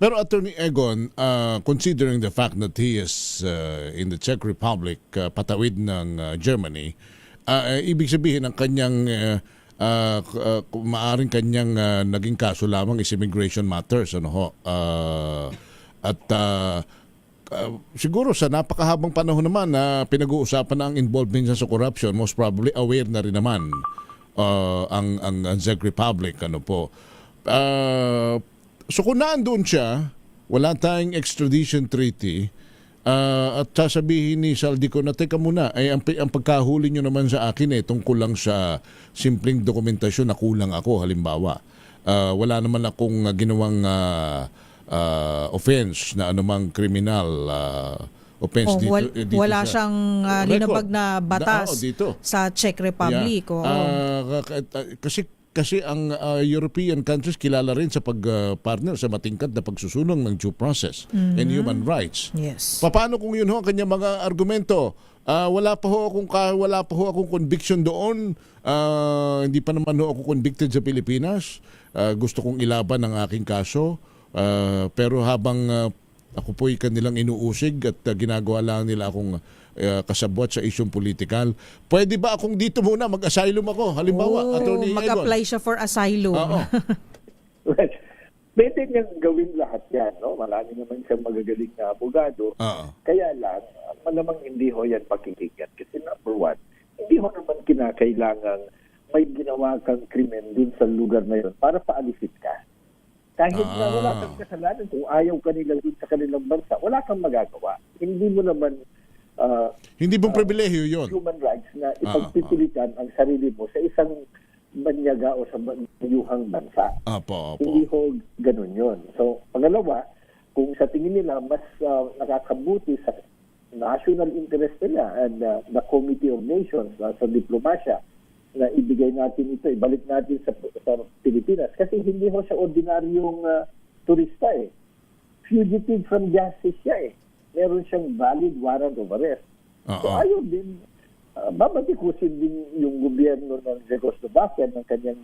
Pero Attorney Egon, considering the fact that he is in the Czech Republic, patawid ng Germany, ibig sabihin ang kanyang maaring kanyang naging kaso lamang is immigration matters, ano ho? Siguro sa napakahabang panahon naman na pinag-uusapan na ang involvement niya sa corruption, most probably aware na rin naman ang Czech Republic, ano po. So kung naandun siya, wala tayong extradition treaty, at sasabihin ni Saldico na teka muna, ay ang pagkahuli nyo naman sa akin tungkol lang sa simpleng dokumentasyon na kulang ako, halimbawa. Wala naman akong ginawang offense na anumang criminal offense dito wala siya. siyang linabag na batas dito sa Czech Republic. Kasi ang European countries kilala rin sa pag-partner sa matingkad na pagsusunong ng due process and human rights. Yes. Paano kung yun ho ang kanyang mga argumento? Wala pa ho akong conviction doon. Hindi pa naman ho ako convicted sa Pilipinas. Gusto kong ilaban ang aking kaso. Pero habang ako po'y kanilang inuusig at ginagawa lang nila akong kasabwat sa isyong politikal, pwede ba akong dito muna mag-asylum ako? Halimbawa, Attorney Egon. Mag-apply siya for asylum. Well, pwede niyang gawin lahat yan. No? Marami naman siyang magagaling na abogado. Kaya lang, malamang hindi ho yan pakikinggan. Kasi number one, hindi ho naman kinakailangan may ginawa kang krimen dun sa lugar na yun para paalisin ka. Kahit na wala kang kasalanan, kung ayaw kanila dun sa kanilang bansa, wala kang magagawa. Hindi mo naman hindi mong pribilehiyo yun. Human rights na ipagpipilitan ang sarili mo sa isang banyaga o sa banyuhang bansa. Hindi ho ganun yun. So, pangalawa, kung sa tingin nila mas nakakabuti sa national interest nila and the Committee of Nations sa diplomasya, na ibigay natin ito, ibalik natin sa Pilipinas. Kasi hindi ho siya ordinaryong turista Fugitive from justice siya Meron siyang valid warrant of arrest. So ayaw din, babatikusin din yung gobyerno ng Czechoslovakia ng kanyang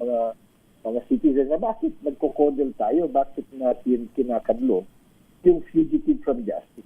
mga citizen na bakit nagko-condemn tayo, bakit natin kinakanlo yung fugitive from justice.